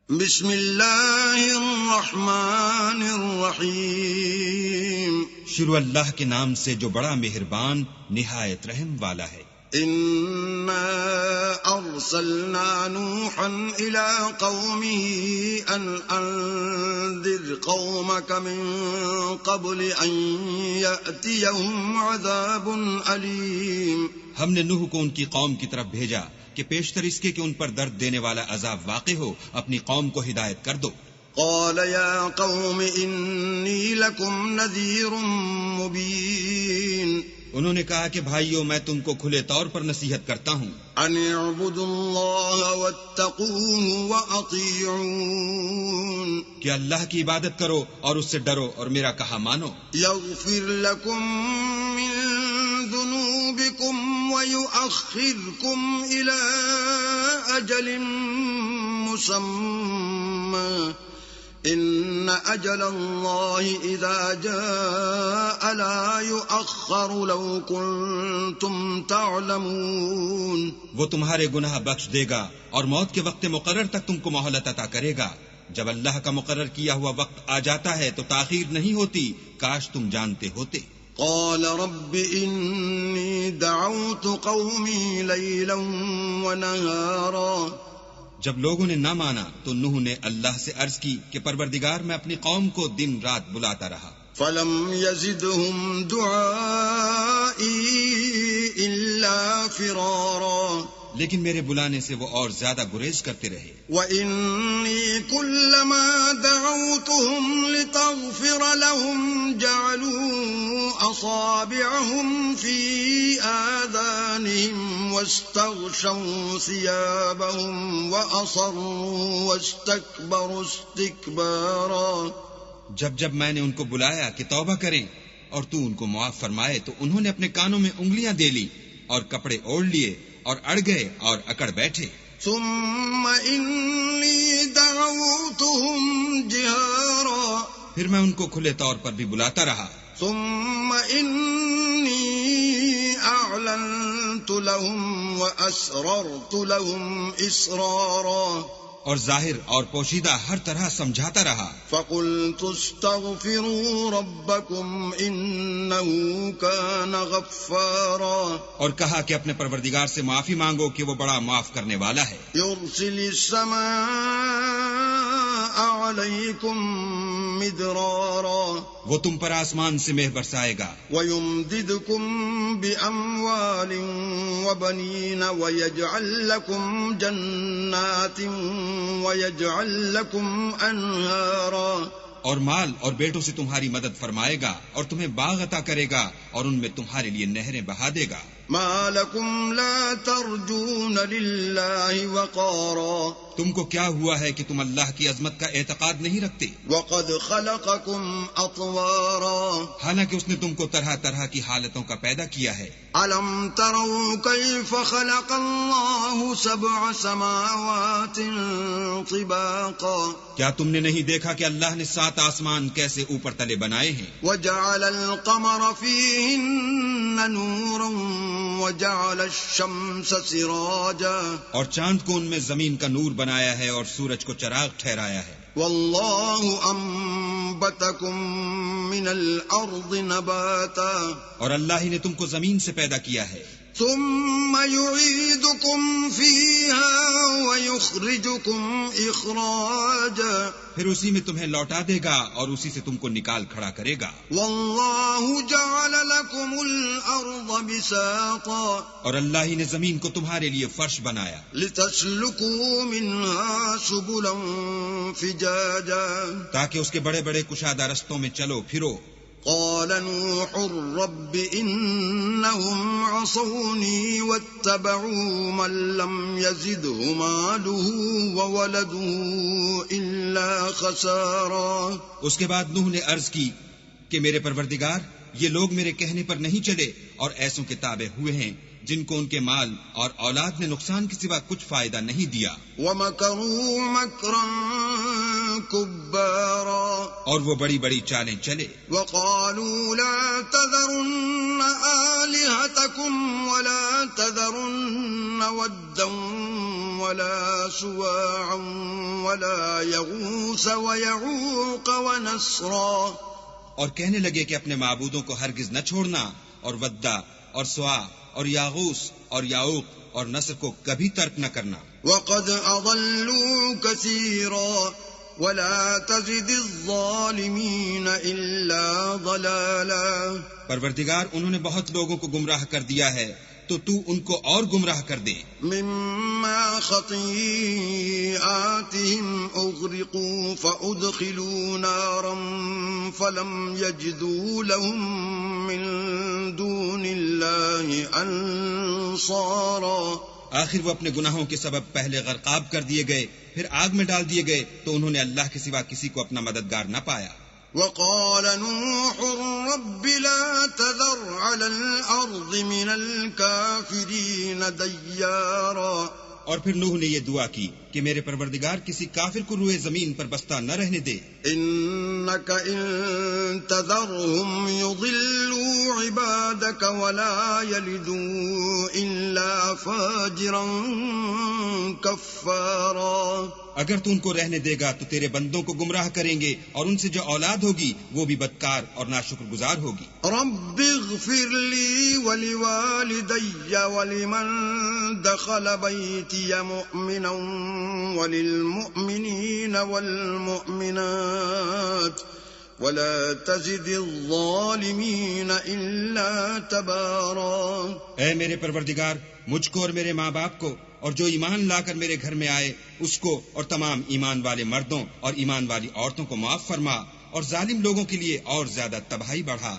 بسم اللہ الرحمن الرحیم، شروع اللہ کے نام سے جو بڑا مہربان نہایت رحم والا ہے۔ انا ارسلنا نوحا الى قومه ان انذر قومك من قبل ان يأتيهم عذاب علیم۔ ہم نے نوح کو ان کی قوم کی طرف بھیجا کہ پیشتر اس کے کہ ان پر درد دینے والا عذاب واقع ہو اپنی قوم کو ہدایت کر دو۔ قال يا قوم انی لکم نذیر مبین، انہوں نے کہا کہ بھائیو میں تم کو کھلے طور پر نصیحت کرتا ہوں، ان اعبدوا اللہ واتقوہ واطیعون، کہ اللہ کی عبادت کرو اور اس سے ڈرو اور میرا کہا مانو۔ یغفر لکم من ذنوبکم ویؤخرکم الی اجل مسمى ان اجل اللہ اذا جاء لا یؤخر لو کنتم تعلمون، وہ تمہارے گناہ بخش دے گا اور موت کے وقت مقرر تک تم کو مہلت عطا کرے گا۔ جب اللہ کا مقرر کیا ہوا وقت آ جاتا ہے تو تاخیر نہیں ہوتی، کاش تم جانتے ہوتے۔ قال رب انی دعوت قومی لیلا ونہارا، جب لوگوں نے نہ مانا تو نوح نے اللہ سے عرض کی کہ پروردگار میں اپنی قوم کو دن رات بلاتا رہا، فلم یزدہم دعائی الا فرارا، لیکن میرے بلانے سے وہ اور زیادہ گریز کرتے رہے۔ وَإِنِّي كُلَّمَا دَعَوْتُهُمْ لِتَغْفِرَ لَهُمْ جَعَلُوا أَصَابِعَهُمْ فِي آذَانِهِمْ وَاسْتَغْشَوْا ثِيَابَهُمْ وَأَصَرُّوا وَاسْتَكْبَرُوا اسْتِكْبَارًا، جب میں نے ان کو بلایا کہ توبہ کریں اور تو ان کو معاف فرمائے تو انہوں نے اپنے کانوں میں انگلیاں دے لی اور کپڑے اوڑھ لیے اور اڑ گئے اور اکڑ بیٹھے۔ ثم انی دعوتهم جہارا، پھر میں ان کو کھلے طور پر بھی بلاتا رہا۔ ثم انی اعلنت لهم واسررت لهم اسرارا، اور ظاہر اور پوشیدہ ہر طرح سمجھاتا رہا۔ فقلت استغفروا ربکم انه کان غفارا، اور کہا کہ اپنے پروردگار سے معافی مانگو کہ وہ بڑا معاف کرنے والا ہے۔ یرسل السماء علیکم مدرارا، وہ تم پر آسمان سے مہ برسائے گا، وَيُمْدِدْكُمْ بِأَمْوَالٍ وَبَنِينَ وَيَجْعَلْ لَكُمْ جَنَّاتٍ وَيَجْعَلْ لَكُمْ أَنْهَارًا، اور مال اور بیٹوں سے تمہاری مدد فرمائے گا اور تمہیں باغ عطا کرے گا اور ان میں تمہارے لیے نہریں بہا دے گا۔ مَا لَكُمْ لَا تَرْجُونَ لِلَّهِ وَقَارًا، تم کو کیا ہوا ہے کہ تم اللہ کی عظمت کا اعتقاد نہیں رکھتے؟ وَقَدْ خَلَقَكُمْ أَطْوَارًا، حالانکہ اس نے تم کو طرح طرح کی حالتوں کا پیدا کیا ہے۔ أَلَمْ تَرَوْا كَيْفَ خَلَقَ اللَّهُ سَبْعَ سَمَاوَاتٍ طِبَاقًا، کیا تم نے نہیں دیکھا کہ اللہ نے 7 آسمان کیسے اوپر تلے بنائے ہیں؟ وَجَعَلَ الْقَمَرَ فِيهِنَّ نُورًا وَجَعَلَ الشَّمْسَ سِرَاجًا، اور چاند کو ان میں زمین کا نور بنایا ہے اور سورج کو چراغ ٹھہرایا ہے۔ وَاللَّهُ أَنبَتَكُم مِّنَ الْأَرْضِ نَبَاتًا، اور اللہ ہی نے تم کو زمین سے پیدا کیا ہے، ثُمَّ يُعِيدُكُمْ فِيهَا وَيُخْرِجُكُمْ إِخْرَاجًا، پھر اسی میں تمہیں لوٹا دے گا اور اسی سے تم کو نکال کھڑا کرے گا۔ وَاللَّهُ جَعَلَ لَكُمُ الْأَرْضَ بِسَاطًا، اور اللہ ہی نے زمین کو تمہارے لیے فرش بنایا لِتَسْلُكُوا مِنْهَا سُبُلًا فِجَاجًا، تاکہ اس کے بڑے بڑے کشادہ رستوں میں چلو پھرو۔ قال نوح رب إنهم عصوني واتبعوا من لم يزده ماله وولده إلا خسارا، اس کے بعد نوح نے عرض کی کہ میرے پروردگار یہ لوگ میرے کہنے پر نہیں چلے اور ایسوں کے تابع ہوئے ہیں جن کو ان کے مال اور اولاد نے نقصان کے سوا کچھ فائدہ نہیں دیا۔ وَمَكَرُوا مَكْرًا كُبَّارًا، اور وہ بڑی بڑی چالیں چلے۔ وَقَالُوا لَا تَذَرُنَّ آلِهَتَكُمْ وَلَا تَذَرُنَّ وَدًّا ولا سواعا ولا يغوث ويعوق ونسرا، اور کہنے لگے کہ اپنے معبودوں کو ہرگز نہ چھوڑنا، اور ودا اور سوا اور یاغوس اور یاؤق اور نصر کو کبھی ترک نہ کرنا۔ وقد أضلوا كثيرا ولا تزد الظالمين إلا ضلالا۔ پروردگار انہوں نے بہت لوگوں کو گمراہ کر دیا ہے، تو تو ان کو اور گمراہ کر دے۔ مما خطيئاتهم أغرقوا فأدخلوا نارا فلم يجدوا لهم من دون الله أنصارا۔ آخر وہ اپنے گناہوں کے سبب پہلے غرقاب کر دیے گئے، پھر آگ میں ڈال دیے گئے، تو انہوں نے اللہ کے سوا کسی کو اپنا مددگار نہ پایا۔ وقال نوح رب لا تذر على الأرض من الكافرين ديارا۔ اور پھر نوح نے یہ دعا کی کہ میرے پروردگار کسی کافر کو روئے زمین پر بستہ نہ رہنے دے۔ إنك إن تذرهم يضلوا عبادك ولا يلدوا إلا فاجرا كفارا۔ اگر تو ان کو رہنے دے گا تو تیرے بندوں کو گمراہ کریں گے، اور ان سے جو اولاد ہوگی وہ بھی بدکار اور ناشکر گزار ہوگی۔ رب اغفر لي ولوالدي ولمن دخل بيتي مؤمنا وللمؤمنين والمؤمنات ولا تزد الظالمين إلا تبارا۔ اے میرے پروردگار، مجھ کو اور میرے ماں باپ کو اور جو ایمان لا کر میرے گھر میں آئے اس کو اور تمام ایمان والے مردوں اور ایمان والی عورتوں کو معاف فرما، اور ظالم لوگوں کے لیے اور زیادہ تباہی بڑھا۔